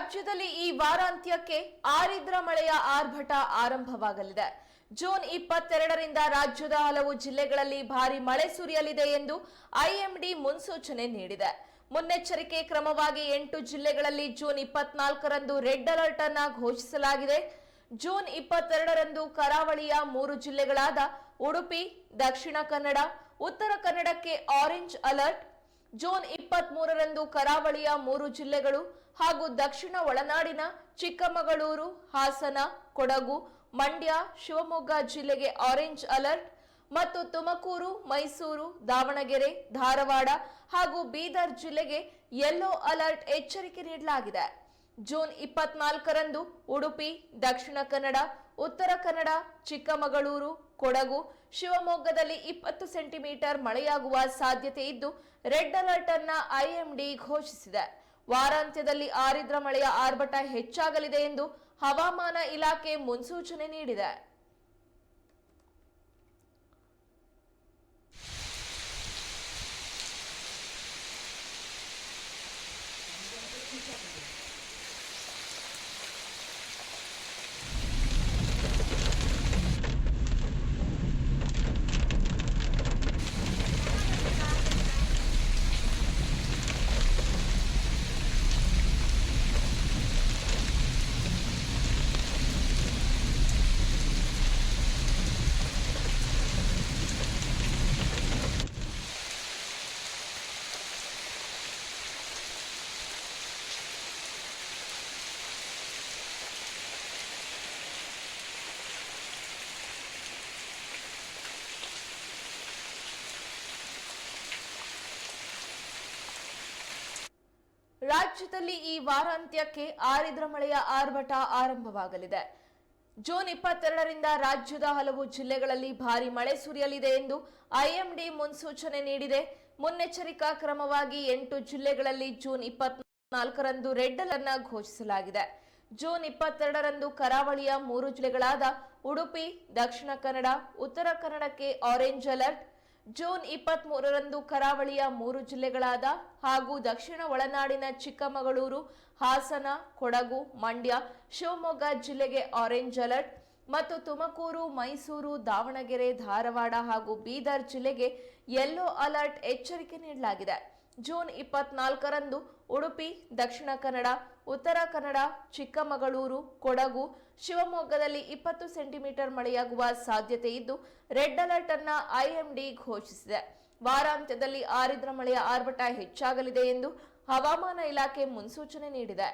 ರಾಜ್ಯದಲ್ಲಿ ಈ ವಾರಾಂತ್ಯಕ್ಕೆ ಆರಿದ್ರ ಮಳೆಯ ಆರ್ಭಟ ಆರಂಭವಾಗಲಿದೆ. ಜೂನ್ 22ರಿಂದ ರಾಜ್ಯದ ಹಲವು ಜಿಲ್ಲೆಗಳಲ್ಲಿ ಭಾರಿ ಮಳೆ ಸುರಿಯಲಿದೆ ಎಂದು ಐಎಂಡಿ ಮುನ್ಸೂಚನೆ ನೀಡಿದೆ. ಮುನ್ನೆಚ್ಚರಿಕೆ ಕ್ರಮವಾಗಿ 8 ಜಿಲ್ಲೆಗಳಲ್ಲಿ ಜೂನ್ 24ರಂದು ರೆಡ್ ಅಲರ್ಟ್ ಅನ್ನು ಘೋಷಿಸಲಾಗಿದೆ. ಜೂನ್ 22ರಂದು ಕರಾವಳಿಯ 3 ಜಿಲ್ಲೆಗಳಾದ ಉಡುಪಿ, ದಕ್ಷಿಣ ಕನ್ನಡ, ಉತ್ತರ ಕನ್ನಡಕ್ಕೆ ಆರೆಂಜ್ ಅಲರ್ಟ್. ಜೂನ್ 23ರಂದು ಕರಾವಳಿಯ 3 ಜಿಲ್ಲೆಗಳು ಹಾಗೂ ದಕ್ಷಿಣ ಒಳನಾಡಿನ ಚಿಕ್ಕಮಗಳೂರು, ಹಾಸನ, ಕೊಡಗು, ಮಂಡ್ಯ, ಶಿವಮೊಗ್ಗ ಜಿಲ್ಲೆಗೆ ಆರೆಂಜ್ ಅಲರ್ಟ್ ಮತ್ತು ತುಮಕೂರು, ಮೈಸೂರು, ದಾವಣಗೆರೆ, ಧಾರವಾಡ ಹಾಗೂ ಬೀದರ್ ಜಿಲ್ಲೆಗೆ ಯೆಲ್ಲೋ ಅಲರ್ಟ್ ಎಚ್ಚರಿಕೆ ನೀಡಲಾಗಿದೆ. ಜೂನ್ 24ರಂದು ಉಡುಪಿ, ದಕ್ಷಿಣ ಕನ್ನಡ, ಉತ್ತರ ಕನ್ನಡ, ಚಿಕ್ಕಮಗಳೂರು, ಕೊಡಗು, ಶಿವಮೊಗ್ಗದಲ್ಲಿ 20 ಸೆಂಟಿಮೀಟರ್ ಮಳೆಯಾಗುವ ಸಾಧ್ಯತೆ ಇದ್ದು ರೆಡ್ ಅಲರ್ಟ್ ಅನ್ನ ಐಎಂಡಿ ಘೋಷಿಸಿದೆ. ವಾರಾಂತ್ಯದಲ್ಲಿ ಆರಿದ್ರ ಮಳೆಯ ಆರ್ಭಟ ಹೆಚ್ಚಾಗಲಿದೆ ಎಂದು ಹವಾಮಾನ ಇಲಾಖೆ ಮುನ್ಸೂಚನೆ ನೀಡಿದೆ. ರಾಜ್ಯದಲ್ಲಿ ಈ ವಾರಾಂತ್ಯಕ್ಕೆ ಆರಿದ್ರ ಮಳೆಯ ಆರ್ಭಟ ಆರಂಭವಾಗಲಿದೆ. ಜೂನ್ 22ರಿಂದ ರಾಜ್ಯದ ಹಲವು ಜಿಲ್ಲೆಗಳಲ್ಲಿ ಭಾರಿ ಮಳೆ ಸುರಿಯಲಿದೆ ಎಂದು ಐಎಂಡಿ ಮುನ್ಸೂಚನೆ ನೀಡಿದೆ. ಮುನ್ನೆಚ್ಚರಿಕಾ ಕ್ರಮವಾಗಿ 8 ಜಿಲ್ಲೆಗಳಲ್ಲಿ ಜೂನ್ 24ರಂದು ರೆಡ್ ಅಲರ್ಟ್ ಅನ್ನು ಘೋಷಿಸಲಾಗಿದೆ. ಜೂನ್ 22ರಂದು ಕರಾವಳಿಯ 3 ಜಿಲ್ಲೆಗಳಾದ ಉಡುಪಿ, ದಕ್ಷಿಣ ಕನ್ನಡ, ಉತ್ತರ ಕನ್ನಡಕ್ಕೆ ಆರೆಂಜ್ ಅಲರ್ಟ್. ಜೂನ್ 23ರಂದು ಕರಾವಳಿಯ 3 ಜಿಲ್ಲೆಗಳಾದ ಹಾಗೂ ದಕ್ಷಿಣ ಒಳನಾಡಿನ ಚಿಕ್ಕಮಗಳೂರು, ಹಾಸನ, ಕೊಡಗು, ಮಂಡ್ಯ, ಶಿವಮೊಗ್ಗ ಜಿಲ್ಲೆಗೆ ಆರೆಂಜ್ ಅಲರ್ಟ್ ಮತ್ತು ತುಮಕೂರು, ಮೈಸೂರು, ದಾವಣಗೆರೆ, ಧಾರವಾಡ ಹಾಗೂ ಬೀದರ್ ಜಿಲ್ಲೆಗೆ ಯೆಲ್ಲೋ ಅಲರ್ಟ್ ಎಚ್ಚರಿಕೆ ನೀಡಲಾಗಿದೆ. ಜೂನ್ 24ರಂದು ಉಡುಪಿ, ದಕ್ಷಿಣ ಕನ್ನಡ, ಉತ್ತರ ಕನ್ನಡ, ಚಿಕ್ಕಮಗಳೂರು, ಕೊಡಗು, ಶಿವಮೊಗ್ಗದಲ್ಲಿ 20 ಸೆಂಟಿಮೀಟರ್ ಮಳೆಯಾಗುವ ಸಾಧ್ಯತೆ ಇದ್ದು ರೆಡ್ ಅಲರ್ಟ್ ಅನ್ನ ಐಎಂಡಿ ಘೋಷಿಸಿದೆ. ವಾರಾಂತ್ಯದಲ್ಲಿ ಆರಿದ್ರ ಮಳೆಯ ಆರ್ಭಟ ಹೆಚ್ಚಾಗಲಿದೆ ಎಂದು ಹವಾಮಾನ ಇಲಾಖೆ ಮುನ್ಸೂಚನೆ ನೀಡಿದೆ.